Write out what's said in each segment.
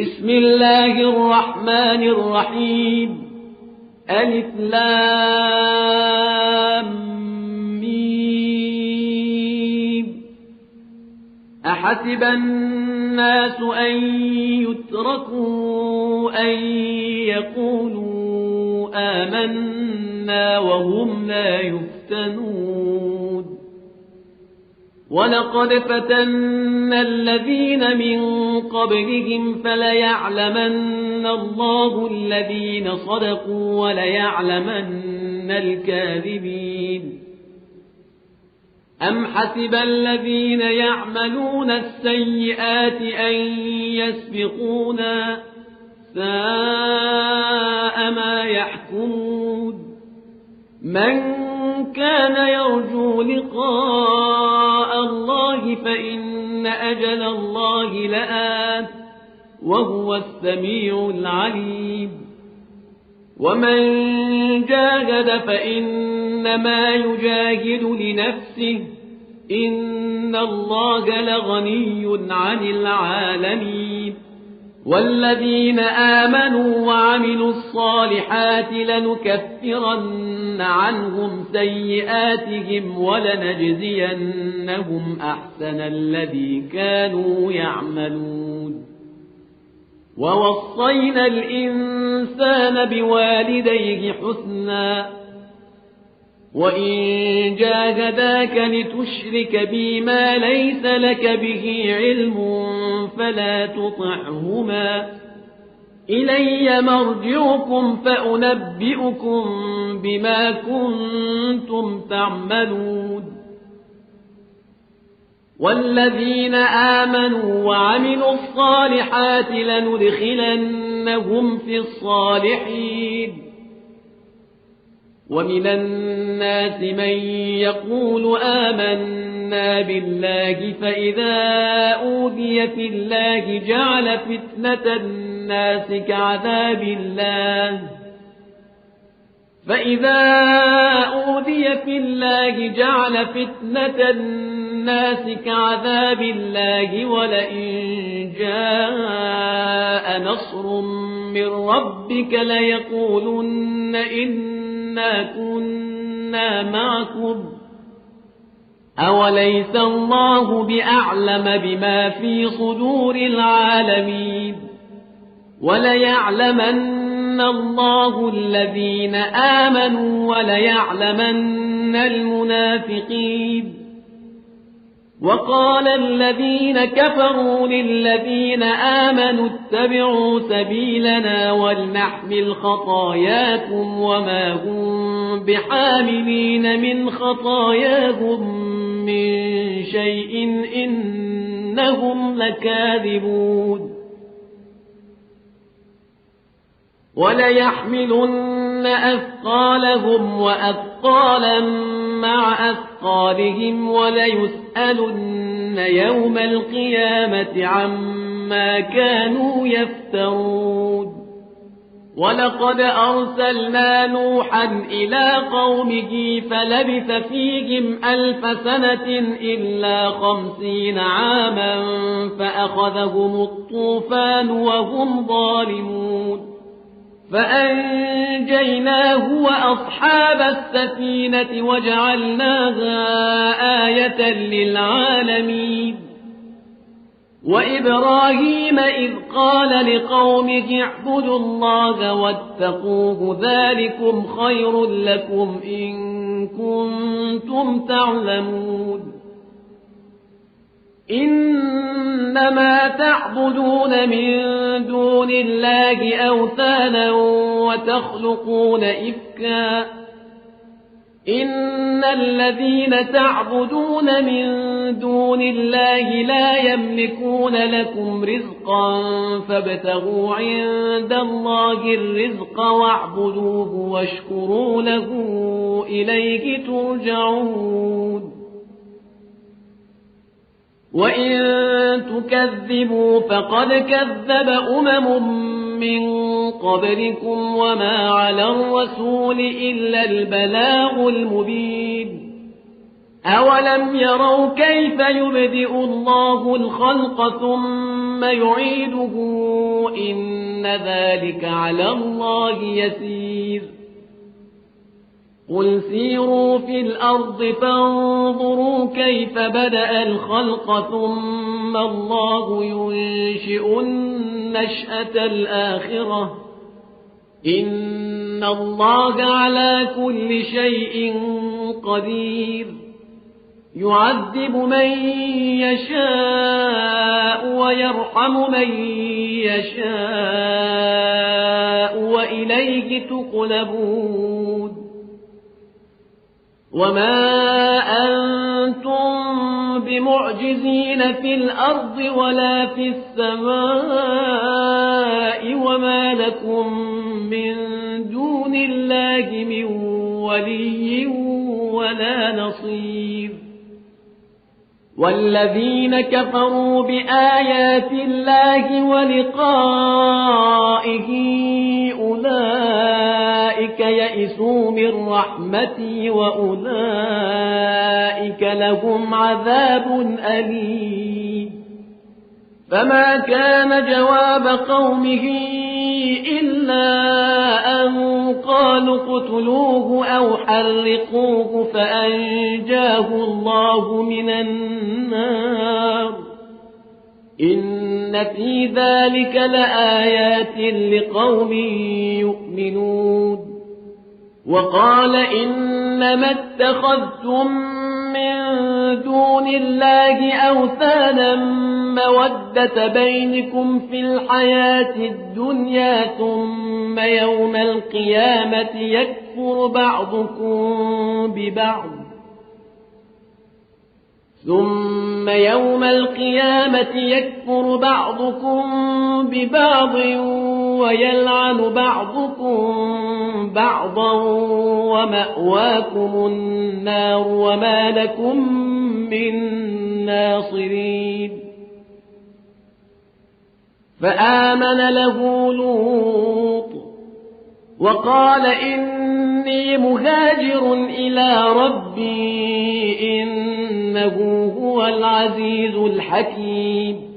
بسم الله الرحمن الرحيم ألف لام ميم أحسب الناس أن يتركوا أن يقولوا آمنا وهم لا يفتنون ولقد فتنا الذين من قبلهم فليعلمن الله الذين صدقوا وليعلمن الكاذبين أم حسب الذين يعملون السيئات أن يسبقونا ساء ما يحكمون من كان يرجو لقاء الله فإن أجل الله لآت وهو السميع العليم ومن جاهد فإنما يجاهد لنفسه إن الله لغني عن العالمين والذين آمنوا وعملوا الصالحات لنكفرن عنهم سيئاتهم ولنجزينهم أحسن الذي كانوا يعملون ووصينا الإنسان بوالديه حسنا وإن جاهداك لتشرك بي ما ليس لك به علم فلا تطعهما إلي مرجعكم فأنبئكم بما كنتم تعملون والذين آمنوا وعملوا الصالحات لندخلنهم في الصالحين ومن الناس من يقول آمنا بالله فإذا أوذي في الله جعل فتنة الناس كعذاب الله ولئن جاء نصر من ربك ليقولن إنا كنا معكم أوليس الله بأعلم بما في صدور العالمين وليعلمن الله الذين آمنوا وليعلمن المنافقين وقال الذين كفروا للذين آمنوا اتبعوا سبيلنا ولنحمل خطاياكم وما هم بحاملين من خطاياهم من شيء إنهم لكاذبون وليحملن أثقالهم وأثقالا مع أثقالهم وليسألن يوم القيامة عما كانوا يفترون ولقد أرسلنا نوحا إلى قومه فلبث فيهم 1000 سنة إلا 50 عاما فأخذهم الطوفان وهم ظالمون فأنجيناه وأصحاب السفينة وجعلناها آية للعالمين وإبراهيم إذ قال لقومه اعبدوا الله واتقوه ذلكم خير لكم إن كنتم تعلمون إنما تعبدون من دون الله أوثانا وتخلقون إفكا إن الذين تعبدون من دون الله لا يملكون لكم رزقا فابتغوا عند الله الرزق واعبدوه واشكروا له إليه ترجعون وإن تكذبوا فقد كذب من قبلكم وما على الرسول إلا البلاغ المبين أولم يروا كيف يبدئ الله الخلق ثم يعيده إن ذلك على الله يسير قل سيروا في الأرض فانظروا كيف بدأ الخلق ثم الله ينشئ النشأة الآخرة إن الله على كل شيء قدير يعذب من يشاء ويرحم من يشاء وإليه تقلبون وما أنتم بمعجزين في الأرض ولا في السماء وما لكم من دون الله من ولي ولا نصير والذين كفروا بآيات الله ولقائه أولئك يئسوا من رحمتي وأولئك لهم عذاب أليم فما كان جواب قومه إلا أن قالوا اقتلوه أو حرقوه فأنجاه الله من النار إن في ذلك لآيات لقوم يؤمنون وقال إنما اتخذتم من دون الله أوثانا مودة بينكم في الحياة الدنيا ثم يوم القيامة يكفر بعضكم ببعض ويلعن بعضكم بعضا ومأواكم النار وما لكم من ناصرين فآمن له لوط وقال إني مهاجر إلى ربي إنه هو العزيز الحكيم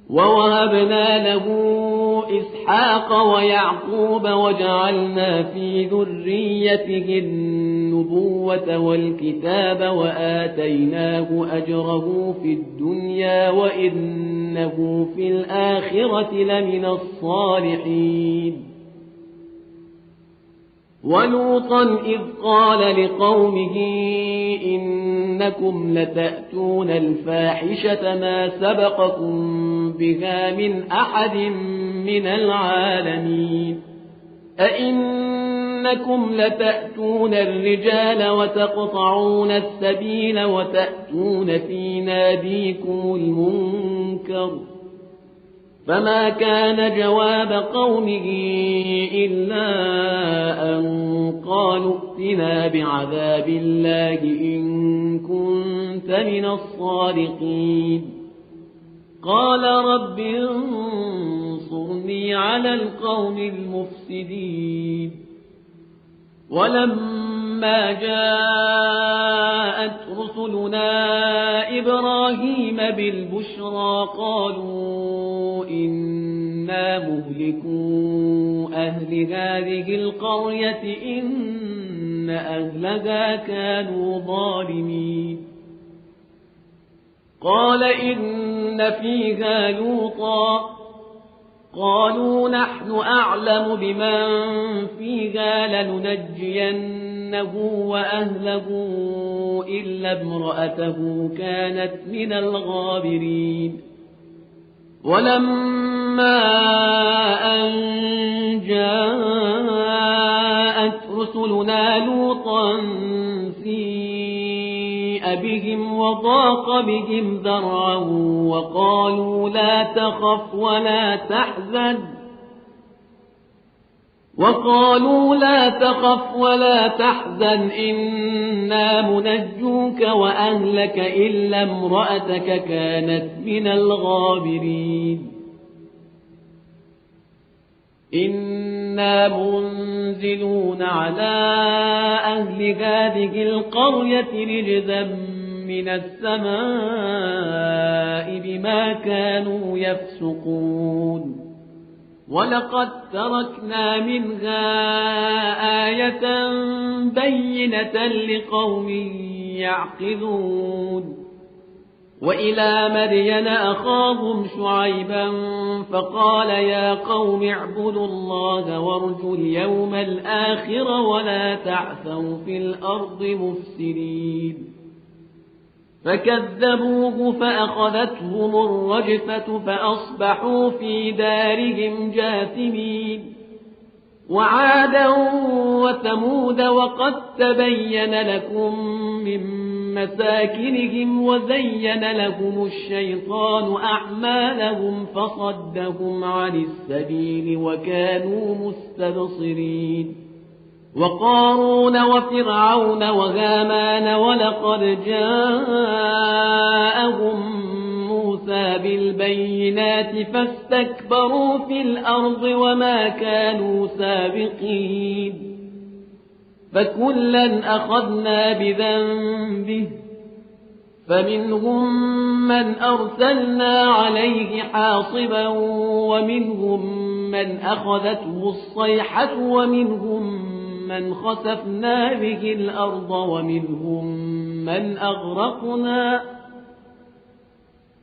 ووهبنا له إسحاق ويعقوب وجعلنا في ذريته النبوة والكتاب وآتيناه أجره في الدنيا وإنه في الآخرة لمن الصالحين ولوطا إذ قال لقومه إنكم لتأتون الفاحشة ما سبقكم بها من أحد من العالمين أئنكم لتأتون الرجال وتقطعون السبيل وتأتون في ناديكم المنكر فما كان جواب قومه إلا أن قالوا ائتنا بعذاب الله إن كنت من الصادقين قال رب انصرني على القوم المفسدين ولما جاءت رسلنا إبراهيم بالبشرى قالوا إنا مهلكو أهل هذه القرية إن أهلها كانوا ظالمين قال إن فيها لوطا قالوا نحن أعلم بمن فيها لننجينه وأهله إلا امرأته كانت من الغابرين ولما أن جاءت رسلنا لوطا سيء بهم وضاق بهم ذرعا وقالوا لا تخف ولا تحزن إنا منجوك وأهلك إلا امرأتك كانت من الغابرين إنا منزلون على أهل هذه القرية رجزا من السماء بما كانوا يفسقون ولقد تركنا منها آية بينة لقوم يعقلون وإلى مدين أخاهم شعيبا فقال يا قوم اعبدوا الله وارجوا اليوم الآخر ولا تعثوا في الأرض مفسدين فكذبوه فأخذتهم الرجفة فأصبحوا في دارهم جاثمين وعادا وثمود وقد تبين لكم من مساكنهم وزين لهم الشيطان أعمالهم فصدهم عن السبيل وكانوا مستبصرين وقارون وفرعون وهامان ولقد جاءهم موسى بالبينات فاستكبروا في الأرض وما كانوا سابقين فكلا أخذنا بذنبه فمنهم من أرسلنا عليه حاصبا ومنهم من أخذته الصيحة ومنهم من خسفنا به الأرض ومنهم من أغرقنا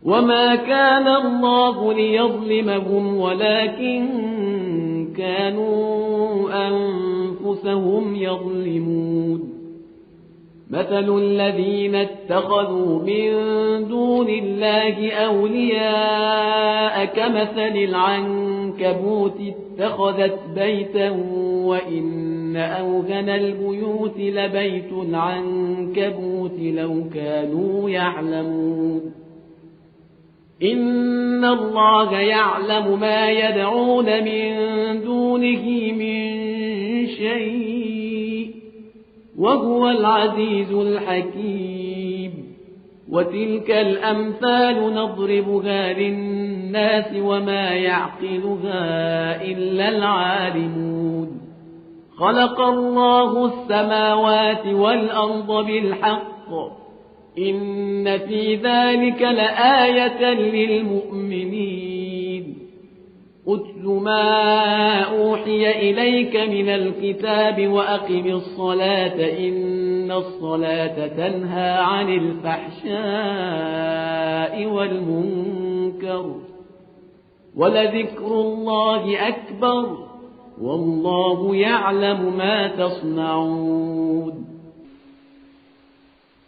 وما كان الله ليظلمهم ولكن كانوا أنفسهم يظلمون مثل الذين اتخذوا من دون الله أولياء كمثل العنكبوت اتخذت بيتا وإن أوهن البيوت لبيت العنكبوت لو كانوا يعلمون إن الله يعلم ما يدعون من دونه من شيء وهو العزيز الحكيم وتلك الأمثال نضربها للناس وما يعقلها إلا العالمون خلق الله السماوات والأرض بالحق إن في ذلك لآية للمؤمنين أتل ما أوحي إليك من الكتاب وأقم الصلاة إن الصلاة تنهى عن الفحشاء والمنكر ولذكر الله أكبر والله يعلم ما تصنعون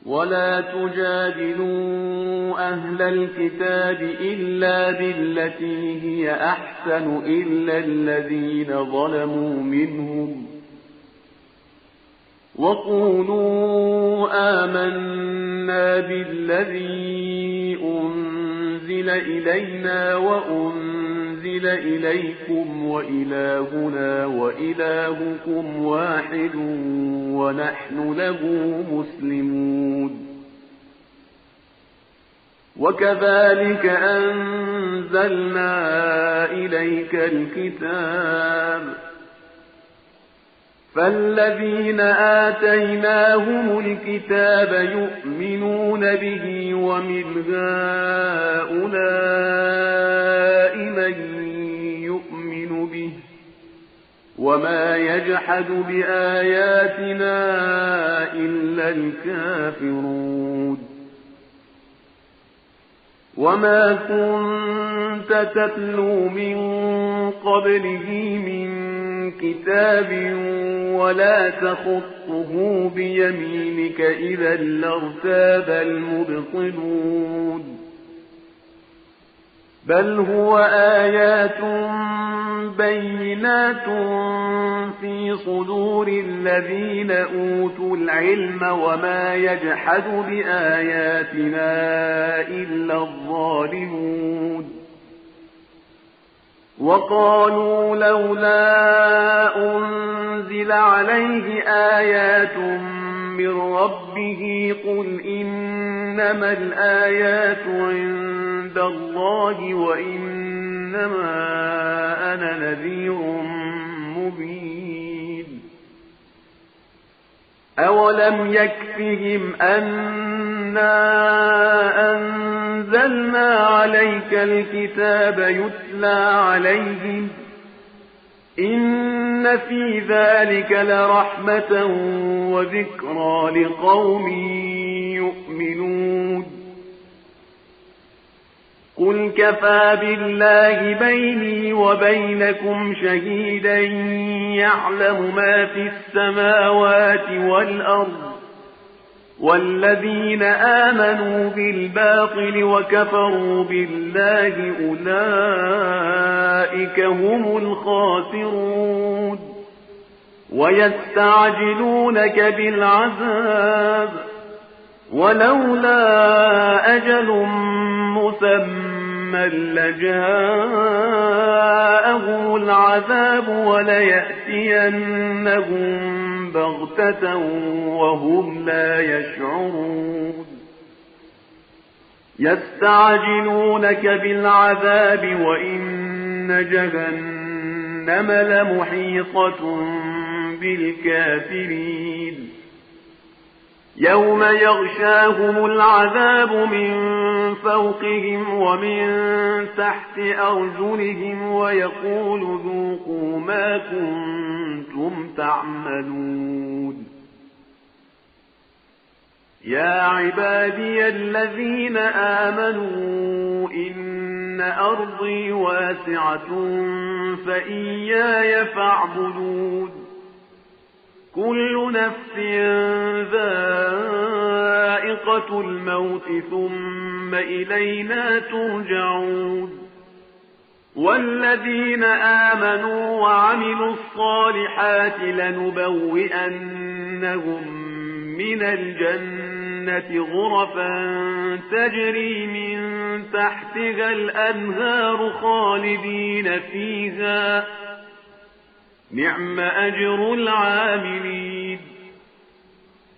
ولا تجادلوا أهل الكتاب إلا بالتي هي أحسن إلا الذين ظلموا منهم وقولوا آمنا بالذي أنزل إلينا وأنزل إليكم وإلهنا وإلهكم واحد ونحن له مسلمون وكذلك أنزلنا إليك الكتاب فالذين آتيناهم الكتاب يؤمنون به ومن هؤلاء من يؤمن به وما يجحد بآياتنا إلا الكافرون وما كنت تتلو من قبله من كتاب ولا تخطه بيمينك إذا لارتاب المبطلون بل هو آيات بينات في صدور الذين أوتوا العلم وما يجحد بآياتنا إلا الظالمون وقالوا لولا أنزل عليه آيات من ربه قل إنما الآيات عند الله وإنما أنا نذير مبين أولم يكفهم أن أنزلنا عليك الكتاب يتلى عليهم إن في ذلك لرحمة وذكرى لقوم يؤمنون قل كفى بالله بيني وبينكم شهيدا يعلم ما في السماوات والأرض والذين آمنوا بالباطل وكفروا بالله أولئك هم الخاسرون ويستعجلونك بالعذاب ولولا أجل مسمى لجاءهم العذاب وليأتينهم بغتة وهم لا يشعرون يستعجلونك بالعذاب وإن جهنم لمحيطة بالكافرين يوم يغشاهم العذاب من فوقهم ومن تحت أرجلهم ويقول ذوقوا ما كنتم تعملون يا عبادي الذين آمنوا إن أرضي واسعة فإياي فاعبدون كل نفس ذائقة الموت ثم إلينا ترجعون والذين آمنوا وعملوا الصالحات لنبوئنهم من الجنة غرفا تجري من تحتها الأنهار خالدين فيها نعم أجر العاملين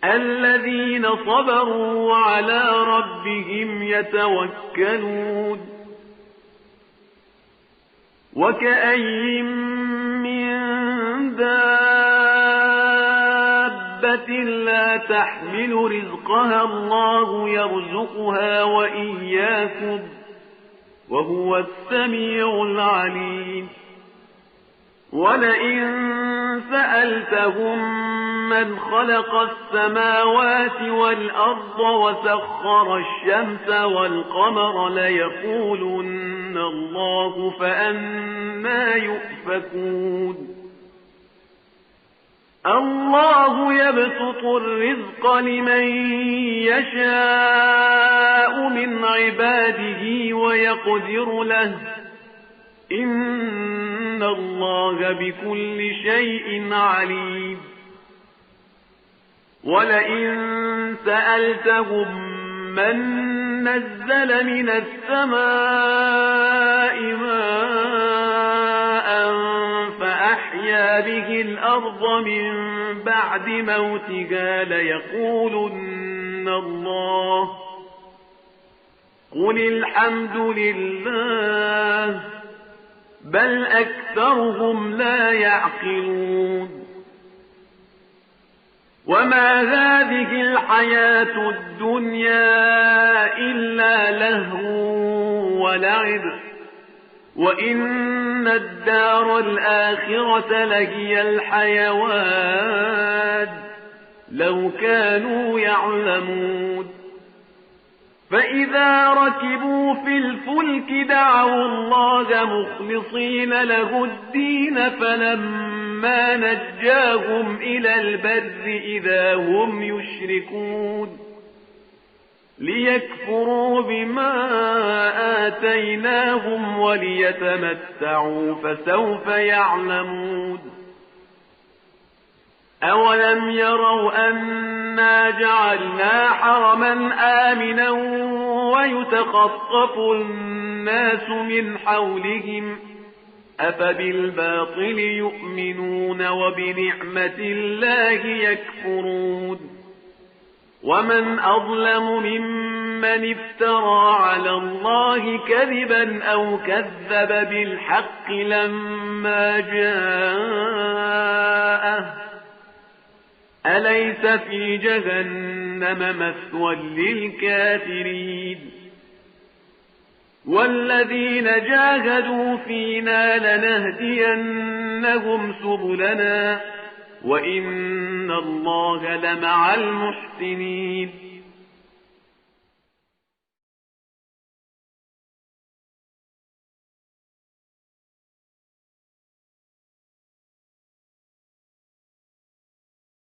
الذين صبروا وعلى ربهم يتوكلون وكأين من دابة لا تحمل رزقها الله يرزقها وإياكم وهو السميع العليم ولئن سألتهم من خلق السماوات والأرض وسخر الشمس والقمر ليقولن الله فأنى يؤفكون الله يبسط الرزق لمن يشاء من عباده ويقدر له إن الله بكل شيء عليم ولئن سألتهم من نزل من السماء ماء فأحيا به الأرض من بعد موتها ليقولن الله قل الحمد لله بل أكثرهم لا يعقلون وما هذه الحياة الدنيا إلا لهو ولعب وإن الدار الآخرة لهي الحيوان لو كانوا يعلمون فإذا ركبوا في الفلك دعوا الله مخلصين له الدين فلما نجاهم إلى البر إذا هم يشركون ليكفروا بما آتيناهم وليتمتعوا فسوف يعلمون أولم يروا أنا جعلنا حرما آمنا ويتخطف الناس من حولهم أفبالباطل يؤمنون وبنعمة الله يكفرون ومن أظلم ممن افترى على الله كذبا أو كذب بالحق لما جاءه أليس في جهنم مثوى للكافرين والذين جاهدوا فينا لنهدينهم سبلنا وإن الله لمع المحسنين